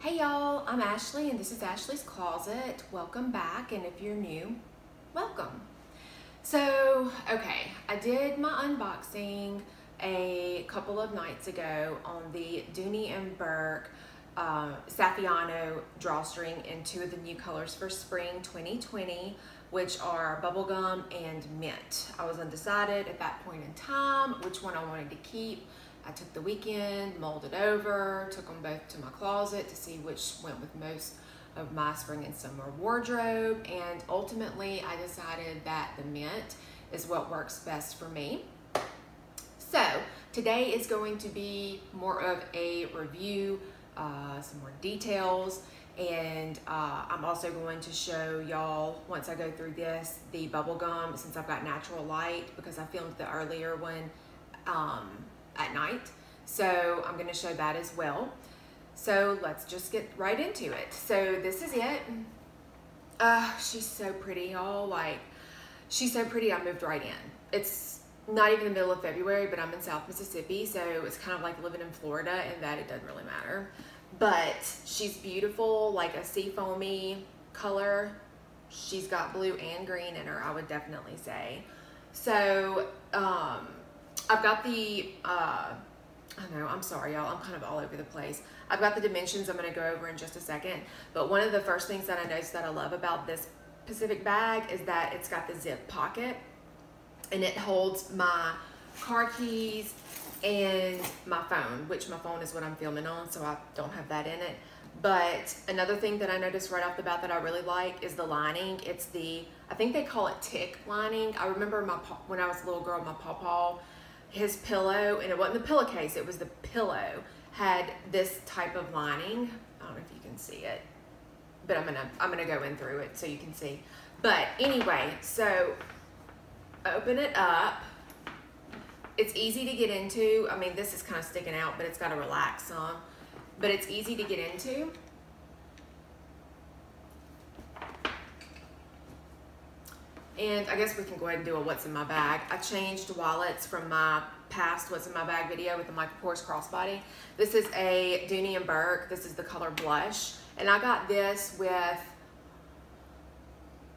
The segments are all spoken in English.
Hey y'all, I'm Ashley and this is Ashley's Closet. Welcome back, and if you're new, welcome. So, okay, I did my unboxing a couple of nights ago on the Dooney Bourke Saffiano drawstring in two of the new colors for spring 2020, which are bubblegum and mint. I was undecided at that point in time which one I wanted to keep. I took the weekend, molded over, took them both to my closet to see which went with most of my spring and summer wardrobe, and ultimately I decided that the mint is what works best for me. So today is going to be more of a review, some more details, and I'm also going to show y'all, once I go through this, the bubble gum, since I've got natural light because I filmed the earlier one at night. So I'm going to show that as well. So let's just get right into it. So this is it. She's so pretty, y'all. Like, she's so pretty, I moved right in. It's not even the middle of February, but I'm in South Mississippi, so it's kind of like living in Florida in that it doesn't really matter. But she's beautiful, like a seafoamy color. She's got blue and green in her, I would definitely say. So I've got the, I know, I'm sorry y'all, I'm kind of all over the place. I've got the dimensions I'm going to go over in just a second, but one of the first things that I noticed that I love about this Pacific bag is that it's got the zip pocket, and it holds my car keys and my phone, which my phone is what I'm filming on, so I don't have that in it. But another thing that I noticed right off the bat that I really like is the lining. It's the, I think they call it tick lining. I remember when I was a little girl, my pawpaw, his pillow, and it wasn't the pillowcase, it was the pillow, had this type of lining. I don't know if you can see it, but I'm gonna go in through it so you can see. But anyway, so open it up. It's easy to get into. I mean, this is kind of sticking out, but it's got to relax some. But it's easy to get into. And I guess we can go ahead and do a what's in my bag. I changed wallets from my past what's in my bag video with the Michael Kors crossbody. This is a Dooney Bourke. This is the color blush. And I got this with,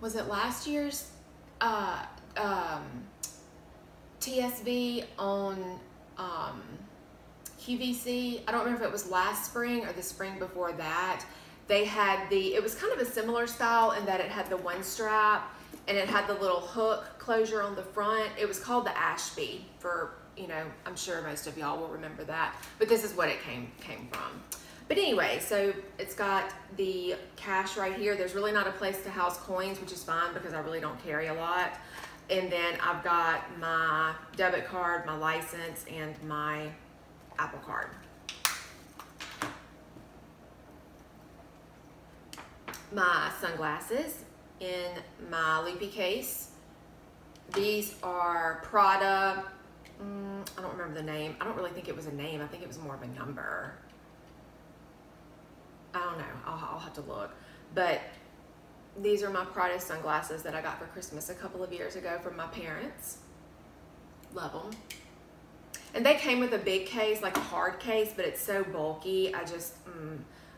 was it last year's TSV on QVC. I don't remember if it was last spring or the spring before that. They had the, it was kind of a similar style in that it had the one strap and it had the little hook closure on the front. It was called the Ashby for, you know, I'm sure most of y'all will remember that, but this is what it came from. But anyway, so it's got the cash right here. There's really not a place to house coins, which is fine because I really don't carry a lot. And then I've got my debit card, my license, and my Apple Card. My sunglasses in my loopy case. These are Prada. I don't remember the name. I don't really think it was a name. I think it was more of a number. I don't know. I'll have to look. But these are my Prada sunglasses that I got for Christmas a couple of years ago from my parents. Love them. And they came with a big case, like a hard case, but it's so bulky. I just,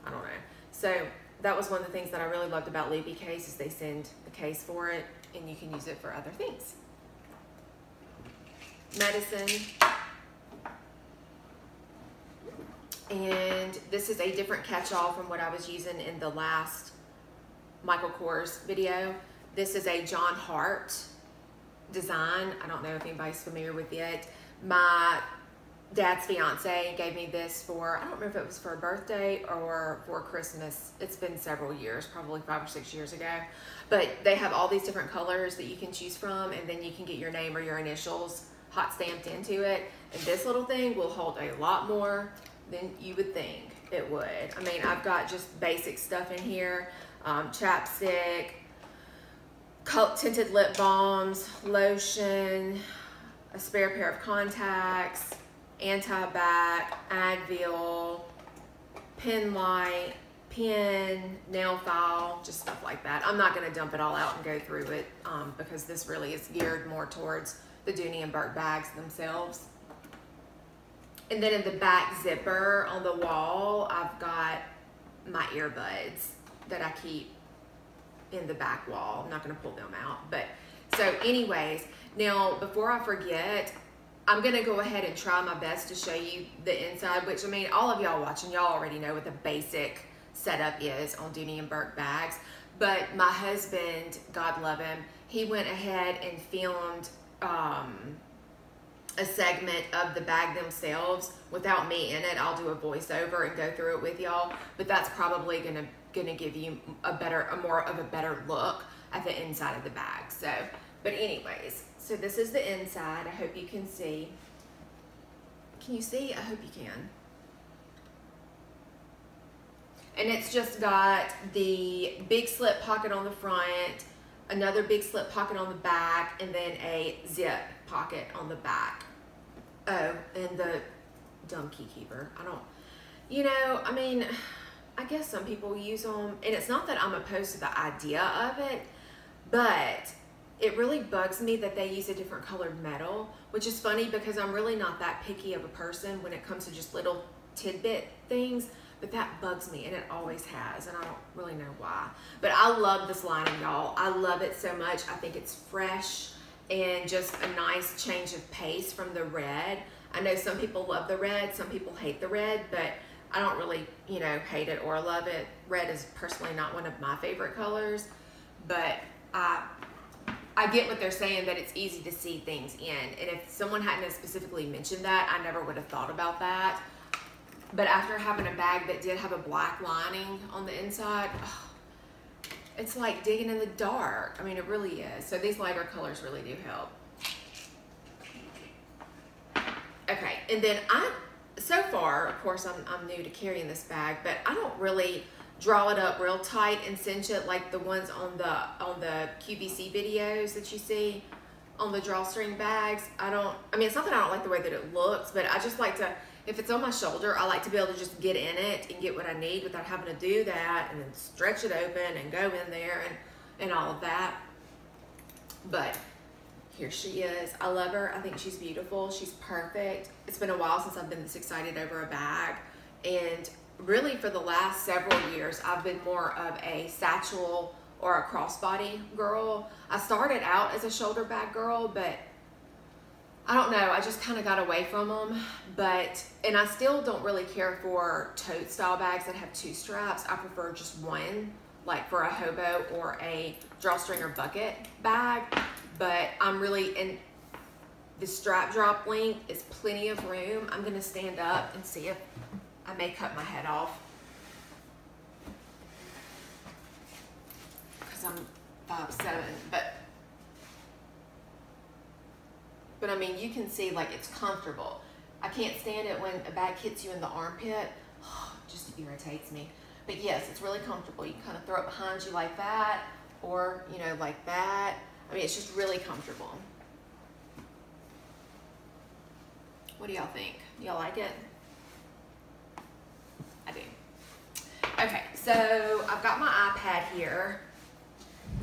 I don't know. So that was one of the things that I really loved about Loopy Case is they send a case for it and you can use it for other things. Medicine. And this is a different catch-all from what I was using in the last Michael Kors video. This is a John Hart design. I don't know if anybody's familiar with it. My dad's fiance gave me this for, I don't remember if it was for a birthday or for Christmas. It's been several years, probably 5 or 6 years ago. But they have all these different colors that you can choose from, and then you can get your name or your initials hot stamped into it. And this little thing will hold a lot more than you would think it would. I mean, I've got just basic stuff in here. Chapstick, tinted lip balms, lotion, a spare pair of contacts, anti-bac, Advil, pen light, pen, nail file, just stuff like that. I'm not going to dump it all out and go through it because this really is geared more towards the Dooney Bourke bags themselves. And then in the back zipper on the wall, I've got my earbuds that I keep in the back wall. I'm not gonna pull them out, but so anyways, now before I forget, I'm gonna go ahead and try my best to show you the inside, which I mean, all of y'all watching, y'all already know what the basic setup is on Dooney Bourke bags, but my husband, God love him, he went ahead and filmed a segment of the bag themselves without me in it. I'll do a voiceover and go through it with y'all, but that's probably gonna give you a more of a better look at the inside of the bag. So, but anyways, so this is the inside. I hope you can see. Can you see? I hope you can. And it's just got the big slip pocket on the front, another big slip pocket on the back, and then a zip pocket on the back. Oh, and the dumb key keeper. I don't, you know, I mean, I guess some people use them, and it's not that I'm opposed to the idea of it, but it really bugs me that they use a different colored metal, which is funny because I'm really not that picky of a person when it comes to just little tidbit things, but that bugs me, and it always has, and I don't really know why. But I love this lining, y'all. I love it so much. I think it's fresh and just a nice change of pace from the red. I know some people love the red, some people hate the red, but I don't really, you know, hate it or love it. Red is personally not one of my favorite colors, but I get what they're saying, that it's easy to see things in. And if someone hadn't specifically mentioned that, I never would have thought about that. But after having a bag that did have a black lining on the inside, oh, it's like digging in the dark. I mean, it really is. So these lighter colors really do help. Okay, and then so far, of course, I'm new to carrying this bag, but I don't really draw it up real tight and cinch it like the ones on the QVC videos that you see on the drawstring bags. I mean, it's not that I don't like the way that it looks, but I just like to, if it's on my shoulder, I like to be able to just get in it and get what I need without having to do that and then stretch it open and go in there and all of that. But here she is. I love her. I think she's beautiful. She's perfect. It's been a while since I've been this excited over a bag, and really for the last several years, I've been more of a satchel or a crossbody girl. I started out as a shoulder bag girl, but I don't know, I just kind of got away from them. And I still don't really care for tote style bags that have two straps. I prefer just one, like for a hobo or a drawstring or bucket bag. But I'm really, and the strap drop length is plenty of room. I'm gonna stand up and see if I may cut my head off, because I'm 5'7", but I mean, you can see like it's comfortable. I can't stand it when a bag hits you in the armpit. It just irritates me. But yes, it's really comfortable. You can kind of throw it behind you like that, or you know, like that. I mean, it's just really comfortable. What do y'all think? Y'all like it? I do. Okay, so I've got my iPad here.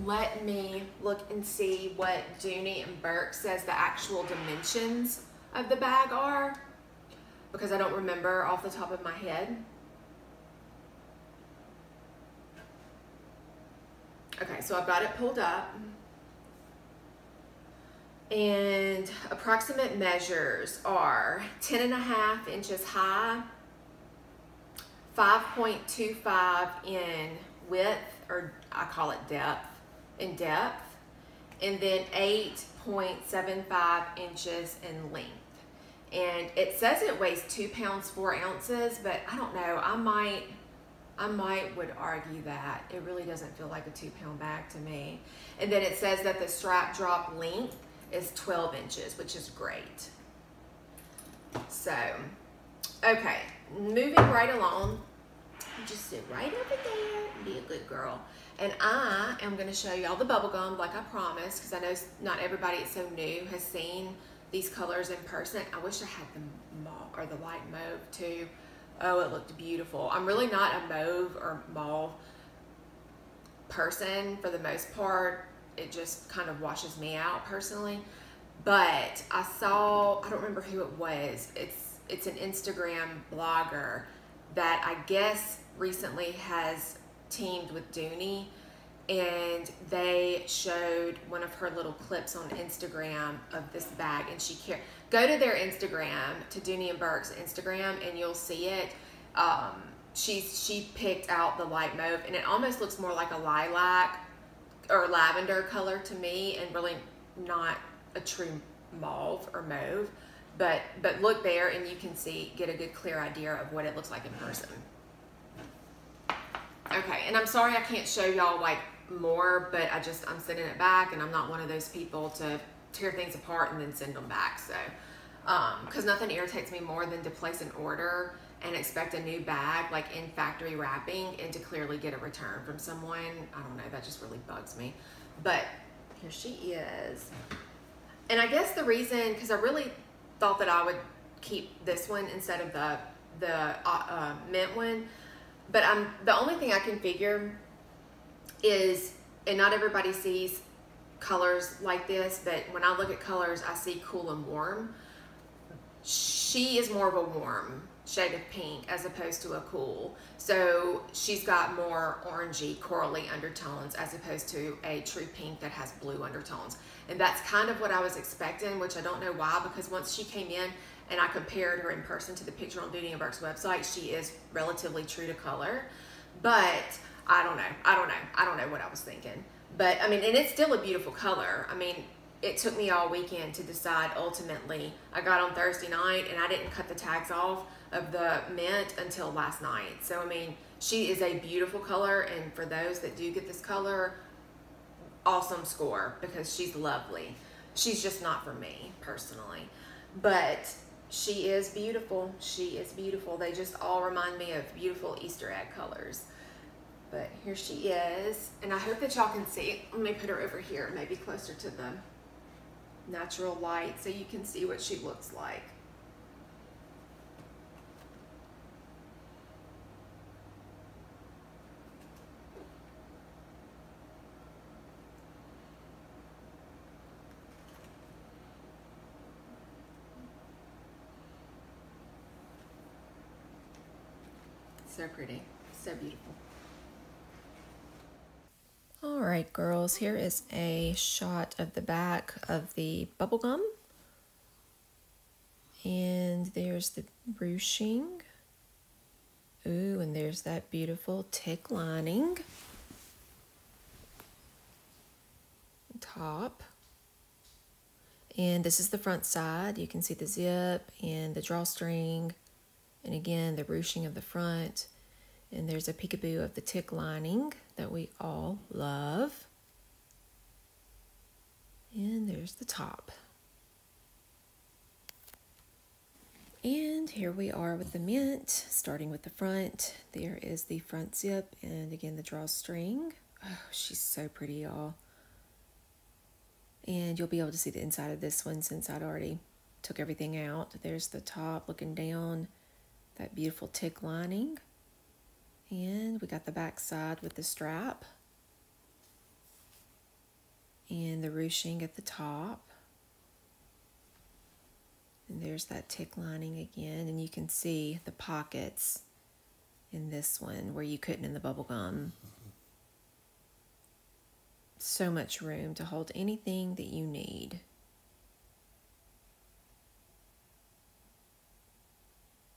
Let me look and see what Dooney and Bourke says the actual dimensions of the bag are, because I don't remember off the top of my head. Okay, so I've got it pulled up. And approximate measures are 10.5 inches high, 5.25 in width, or I call it depth, in depth, and then 8.75 inches in length. And it says it weighs 2 pounds 4 ounces, but I don't know, I might would argue that it really doesn't feel like a 2-pound bag to me. And then it says that the strap drop length is 12 inches, which is great. So, okay, moving right along. Just sit right over there and be a good girl. And I am going to show you all the bubble gum like I promised, because I know not everybody that's so new has seen these colors in person. I wish I had the mauve or the light mauve too. Oh, it looked beautiful. I'm really not a mauve or mauve person for the most part. It just kind of washes me out personally. But I saw, I don't remember who it was. It's an Instagram blogger that I guess recently has teamed with Dooney, and they showed one of her little clips on Instagram of this bag, and go to their Instagram, to Dooney and Bourke's Instagram, and you'll see it. She picked out the light mauve, and it almost looks more like a lilac or lavender color to me, and really not a true mauve or mauve. But look there, and you can get a good clear idea of what it looks like in person. Okay, and I'm sorry I can't show y'all like more, but I'm sending it back, and I'm not one of those people to tear things apart and then send them back. So, because nothing irritates me more than to place an order and expect a new bag like in factory wrapping and to clearly get a return from someone. I don't know, that just really bugs me. But here she is. And I guess the reason, because I really thought that I would keep this one instead of the mint one, but the only thing I can figure is, and not everybody sees colors like this, but when I look at colors, I see cool and warm. She is more of a warm shade of pink as opposed to a cool. So she's got more orangey, corally undertones as opposed to a true pink that has blue undertones. And that's kind of what I was expecting, which I don't know why, because once she came in and I compared her in person to the picture on Dooney and Bourke's website, she is relatively true to color. But I don't know what I was thinking. But I mean, and it's still a beautiful color. I mean, it took me all weekend to decide ultimately. I got on Thursday night and I didn't cut the tags off of the mint until last night. So I mean, she is a beautiful color, and for those that do get this color, awesome score, because she's lovely. She's just not for me personally, but she is beautiful. She is beautiful. They just all remind me of beautiful Easter egg colors. But here she is, and I hope that y'all can see. Let me put her over here, maybe closer to the natural light, so you can see what she looks like. So pretty, so beautiful. All right, girls, here is a shot of the back of the bubble gum. And there's the ruching. Ooh, and there's that beautiful tick lining. Top. And this is the front side. You can see the zip and the drawstring. And again, the ruching of the front. And there's a peekaboo of the tick lining that we all love. And there's the top. And here we are with the mint, starting with the front. There is the front zip, and again, the drawstring. Oh, she's so pretty, y'all. And you'll be able to see the inside of this one since I'd already took everything out. There's the top looking down, that beautiful tick lining. And we got the back side with the strap. And the ruching at the top. And there's that tick lining again. And you can see the pockets in this one where you couldn't in the bubble gum. So much room to hold anything that you need.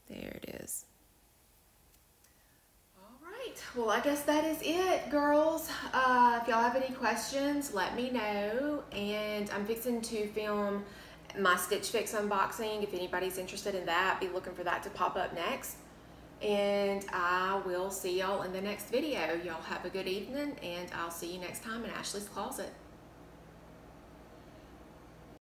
There it is. Well, I guess that is it, girls. If y'all have any questions, let me know. And I'm fixing to film my Stitch Fix unboxing. If anybody's interested in that, be looking for that to pop up next. And I will see y'all in the next video. Y'all have a good evening, and I'll see you next time in Ashley's Closet.